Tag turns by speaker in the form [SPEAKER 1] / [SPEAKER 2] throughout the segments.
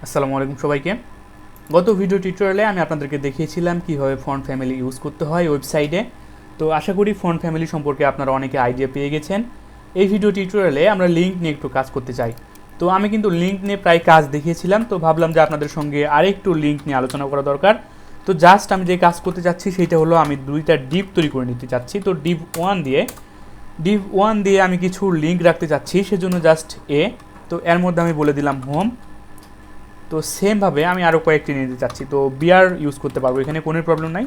[SPEAKER 1] আসসালামু আলাইকুম সবাইকে। গত ভিডিও টিউটোরিয়ালে আমি আপনাদেরকে দেখিয়েছিলাম কীভাবে ফন্ট ফ্যামিলি ইউজ করতে হয় ওয়েবসাইটে। তো আশা করি ফন্ট ফ্যামিলি সম্পর্কে আপনারা অনেকে আইডিয়া পেয়ে গেছেন। এই ভিডিও টিউটোরিয়ালে আমরা লিঙ্ক নিয়ে একটু কাজ করতে চাই। তো আমি কিন্তু লিঙ্ক নিয়ে প্রায় কাজ দেখিয়েছিলাম, তো ভাবলাম যে আপনাদের সঙ্গে আরেকটু লিঙ্ক নিয়ে আলোচনা করা দরকার। তো জাস্ট আমি যে কাজ করতে চাচ্ছি সেটা হলো আমি দুইটা ডিপ তৈরি করে নিতে চাচ্ছি। তো ডিপ ওয়ান দিয়ে আমি কিছু লিঙ্ক রাখতে চাচ্ছি, সেজন্য জাস্ট তো এর মধ্যে আমি বলে দিলাম হোম। তো সেমভাবে আমি আরও কয়েকটি নিতে চাচ্ছি, তো বিআর ইউজ করতে পারবো, এখানে কোনো প্রবলেম নাই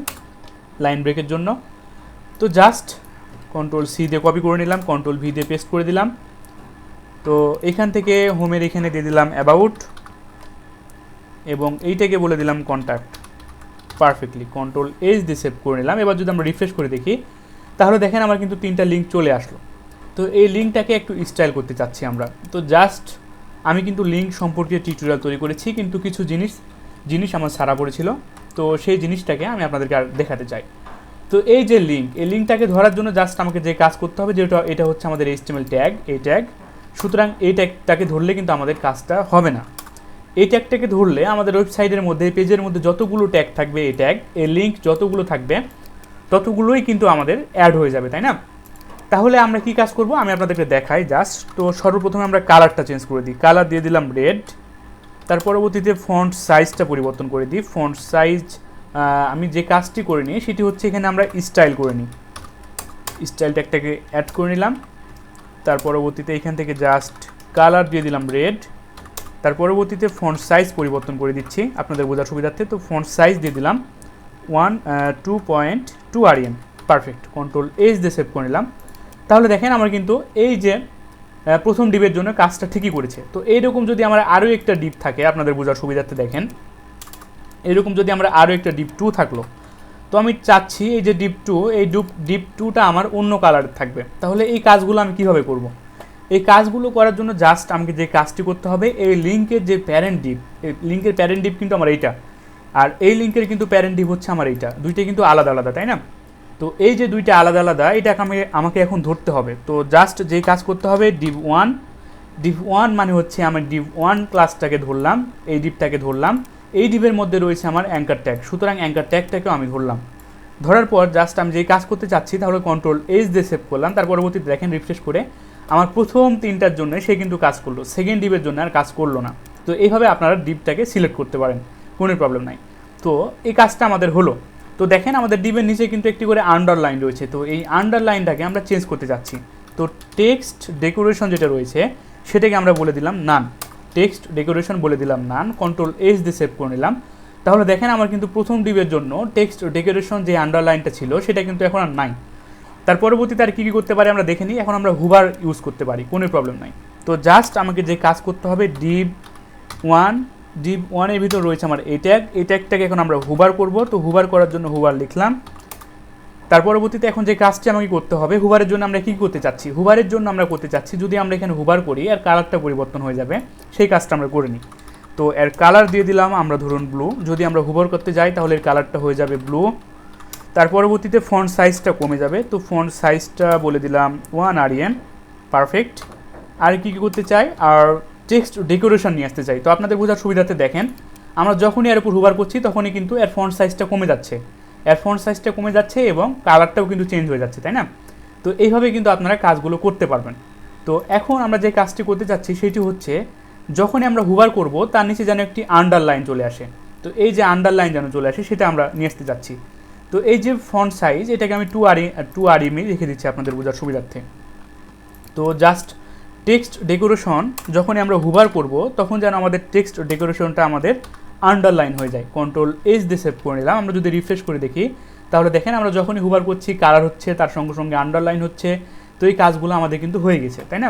[SPEAKER 1] লাইন ব্রেকের জন্য। তো জাস্ট কন্ট্রোল সি দিয়ে কপি করে নিলাম, কন্ট্রোল ভি দিয়ে পেস্ট করে দিলাম। তো এখান থেকে হোমের এখানে দিয়ে দিলাম অ্যাবাউট এবং এইটাকে বলে দিলাম কন্ট্যাক্ট। পারফেক্টলি কন্ট্রোল এইচ দিয়ে সেভ করে নিলাম। এবার যদি আমরা রিফ্রেশ করে দেখি তাহলে দেখেন আমার কিন্তু তিনটা লিঙ্ক চলে আসলো। তো এই লিঙ্কটাকে একটু স্টাইল করতে চাচ্ছি আমরা। তো জাস্ট আমি কিন্তু লিঙ্ক সম্পর্কে টিউটোরিয়াল তৈরি করেছি, কিন্তু কিছু জিনিস আমার সারা পড়েছিল, তো সেই জিনিসটাকে আমি আপনাদেরকে আর দেখাতে চাই। তো এই যে এই লিঙ্কটাকে ধরার জন্য জাস্ট আমাকে যে কাজ করতে হবে, যেটা এটা হচ্ছে আমাদের HTML ট্যাগ, এই ট্যাগ। সুতরাং এই ট্যাগটাকে ধরলে কিন্তু আমাদের কাজটা হবে না। এই ট্যাগটাকে ধরলে আমাদের ওয়েবসাইটের মধ্যে পেজের মধ্যে যতগুলো ট্যাগ থাকবে, এই ট্যাগ এই লিঙ্ক যতগুলো থাকবে ততগুলোই কিন্তু আমাদের অ্যাড হয়ে যাবে, তাই না? তাহলে আমরা কি কাজ করব আমি আপনাদেরকে দেখাই জাস্ট। তো সর্বপ্রথমে আমরা কালারটা চেঞ্জ করে দিই, কালার দিয়ে দিলাম রেড। তার পরবর্তীতে ফন্ট সাইজটা পরিবর্তন করে দিই। ফন্ট সাইজ আমি যে কাজটি করে নিই সেটি হচ্ছে এখানে আমরা স্টাইল করে নিই, স্টাইল ট্যাগটাকে অ্যাড করে নিলাম। তার পরবর্তীতে এখান থেকে জাস্ট কালার দিয়ে দিলাম রেড। তার পরবর্তীতে ফন্ট সাইজ পরিবর্তন করে দিচ্ছি আপনাদের বোঝার সুবিধার্থে। তো ফন্ট সাইজ দিয়ে দিলাম 2.2 REM। পারফেক্ট, কন্ট্রোল এইচ দিয়ে সেভ করে নিলাম। তাহলে দেখেন আমার কিন্তু এই যে প্রথম ডিপের জন্য কাজটা ঠিকই করেছে। তো এইরকম যদি আমার আরও একটা ডিপ থাকে আপনাদের বোঝার সুবিধার্থে দেখেন, এরকম যদি আমরা আরও একটা ডিপ 2 থাকলো, তো আমি চাচ্ছি এই যে ডিপ 2টা আমার অন্য কালারের থাকবে। তাহলে এই কাজগুলো আমি কীভাবে করব? এই কাজগুলো করার জন্য জাস্ট আমাকে যে কাজটি করতে হবে, এই লিঙ্কের যে প্যারেন্ট ডিপ, এই লিঙ্কের প্যারেন্ট ডিপ কিন্তু আমার এইটা, আর এই লিঙ্কের কিন্তু প্যারেন্ট ডিপ হচ্ছে আমার এইটা, দুইটা কিন্তু আলাদা আলাদা, তাই না? তো এই যে দুইটা আলাদা আলাদা, এটাকে আমাকে এখন ধরতে হবে। তো জাস্ট যে কাজ করতে হবে, ডিপ ওয়ান মানে হচ্ছে আমি ডিপ ওয়ান ক্লাসটাকে ধরলাম, এই ডিপটাকে ধরলাম, এই ডিপের মধ্যে রয়েছে আমার অ্যাঙ্কার ট্যাগ, সুতরাং অ্যাঙ্কার ট্যাগটাকেও আমি ধরলাম। ধরার পর জাস্ট আমি যেই কাজ করতে চাচ্ছি তাহলে কন্ট্রোল এইচ দিয়ে সেভ করলাম। তার পরবর্তীতে দেখেন রিফ্রেশ করে আমার প্রথম তিনটার জন্য সে কিন্তু কাজ করলো, সেকেন্ড ডিপের জন্য আর কাজ করলো না। তো এইভাবে আপনারা ডিপটাকে সিলেক্ট করতে পারেন, কোনো প্রবলেম নাই। তো এই কাজটা আমাদের হলো। তো দেখেন আমাদের ডিপের নিচে কিন্তু একটি করে আন্ডারলাইন রয়েছে, তো এই আন্ডারলাইনটাকে আমরা চেঞ্জ করতে যাচ্ছি। তো টেক্সট ডেকোরেশন যেটা রয়েছে সেটাকে আমরা বলে দিলাম নান, টেক্সট ডেকোরেশন বলে দিলাম নান। কন্ট্রোল এইচ দিয়ে সেভ করে নিলাম। তাহলে দেখেন আমার কিন্তু প্রথম ডিপের জন্য টেক্সট ডেকোরেশন যে আন্ডারলাইনটা ছিল সেটা কিন্তু এখন আর নাই। তার পরবর্তীতে আর কী কী করতে পারি আমরা দেখে নিই। এখন আমরা হুভার ইউজ করতে পারি, কোনো প্রবলেম নাই। তো জাস্ট আমাকে যে কাজ করতে হবে, ডিপ ওয়ানের ভিতর রয়েছে আমার এই ট্যাগটাকে এখন আমরা হুভার করব। তো হুভার করার জন্য হুভার লিখলাম। তার পরবর্তীতে এখন যে কাজটি আমাকে করতে হবে, হুভারের জন্য আমরা কী করতে চাচ্ছি, হুভারের জন্য আমরা করতে চাচ্ছি যদি আমরা এখানে হুভার করি আর কালারটা পরিবর্তন হয়ে যাবে, সেই কাজটা আমরা করে নিই। তো এর কালার দিয়ে দিলাম আমরা ধরুন ব্লু, যদি আমরা হুভার করতে যাই তাহলে এর কালারটা হয়ে যাবে ব্লু। তার পরবর্তীতে ফন্ট সাইজটা কমে যাবে, তো ফন্ট সাইজটা বলে দিলাম 1 REM। পারফেক্ট। আর কী কী করতে চাই, আর টেক্সট ডেকোরেশন নিয়ে আসতে চাই। তো আপনাদের বোঝার সুবিধাতে দেখেন আমরা যখনই এর উপর হুভার করছি তখনই কিন্তু এর ফন্ট সাইজটা কমে যাচ্ছে, এবং কালারটাও কিন্তু চেঞ্জ হয়ে যাচ্ছে, তাই না? তো এইভাবে কিন্তু আপনারা কাজগুলো করতে পারবেন। তো এখন আমরা যে কাজটি করতে চাচ্ছি সেটি হচ্ছে যখনই আমরা হুভার করব তার নিচে যেন একটি আন্ডারলাইন চলে আসে। তো এই যে আন্ডারলাইন যেন চলে আসে সেটা আমরা নিয়ে আসতে যাচ্ছি। তো এই যে ফন্ট সাইজ এটাকে আমি 2 REM লিখে দিচ্ছি আপনাদের বোঝার সুবিধার্থে। তো জাস্ট টেক্সট ডেকোরেশন যখনই আমরা হুভার করব তখন যেন আমাদের টেক্সট ডেকোরেশনটা আমাদের আন্ডারলাইন হয়ে যায়। কন্ট্রোল এইচ দিয়ে সেভ করে নিলাম। আমরা যদি রিফ্রেশ করে দেখি তাহলে দেখেন আমরা যখনই হুভার করছি কালার হচ্ছে, তার সঙ্গে সঙ্গে আন্ডারলাইন হচ্ছে। তো এই কাজগুলো আমাদের কিন্তু হয়ে গেছে, তাই না?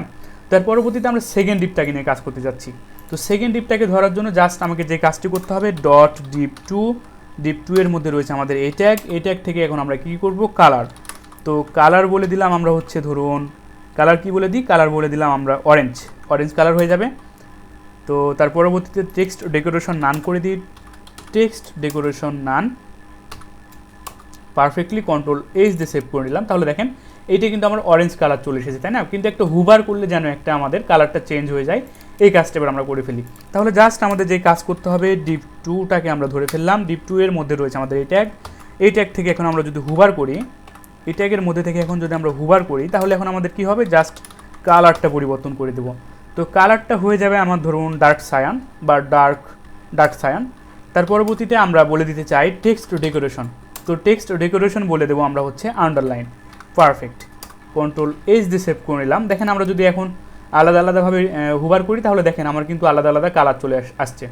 [SPEAKER 1] তার পরবর্তীতে আমরা সেকেন্ড ডিপটাকে নিয়ে কাজ করতে যাচ্ছি। তো সেকেন্ড ডিপটাকে ধরার জন্য জাস্ট আমাকে যে কাজটি করতে হবে, ডিপ টু এর মধ্যে রয়েছে আমাদের এই ট্যাগ থেকে এখন আমরা কী করব, কালার। তো কালার বলে দিলাম আমরা হচ্ছে ধরুন কালার কি বলে দিই, কালার বলে দিলাম আমরা অরেঞ্জ কালার হয়ে যাবে। তো তার পরবর্তীতে টেক্সট ডেকোরেশন নান করে দিই, টেক্সট ডেকোরেশন নান। পারফেক্টলি কন্ট্রোল এইচ দিয়ে সেভ করে নিলাম। তাহলে দেখেন এইটা কিন্তু আমার অরেঞ্জ কালার চলে এসেছে, তাই না? কিন্তু একটা হুভার করলে যেন একটা আমাদের কালারটা চেঞ্জ হয়ে যায়, এই কাজটা এবার আমরা করে ফেলি। তাহলে জাস্ট আমাদের যে কাজ করতে হবে, ডিপ 2টাকে আমরা ধরে ফেললাম। ডিপ 2 এর মধ্যে রয়েছে আমাদের এই ট্যাগ থেকে এখন আমরা যদি হুভার করি, এই ট্যাগের মধ্যে থেকে এখন যদি আমরা হুভার করি, তাহলে এখন আমাদের কি হবে, জাস্ট কালারটা পরিবর্তন করে দেবো। তো কালারটা হয়ে যাবে আমার ধরুন ডার্ক সায়ান বা ডার্ক সায়ান। তার পরবর্তীতে আমরা বলে দিতে চাই টেক্সট ডেকোরেশন। তো টেক্সট ডেকোরেশন বলে দেবো আমরা হচ্ছে আন্ডারলাইন। পারফেক্ট, কন্ট্রোল এইচ দিয়ে সেভ করে নিলাম। দেখেন আমরা যদি এখন আলাদা আলাদাভাবে হুভার করি, তাহলে দেখেন আমার কিন্তু আলাদা আলাদা কালার চলে আসছে।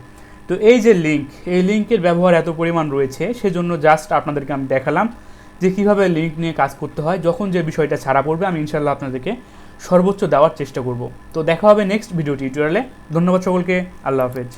[SPEAKER 1] তো এই যে লিঙ্ক, এই লিঙ্কের ব্যবহার এত পরিমাণ রয়েছে, সেজন্য জাস্ট আপনাদেরকে আমি দেখালাম যে কীভাবে লিঙ্ক নিয়ে কাজ করতে হয়। যখন যে বিষয়টা ছাড়া পড়বে, আমি ইনশাল্লাহ আপনাদেরকে সর্বোচ্চ দেওয়ার চেষ্টা করব। তো দেখা হবে নেক্সট ভিডিও টিউটোরিয়ালে। ধন্যবাদ সকলকে, আল্লাহ হাফেজ।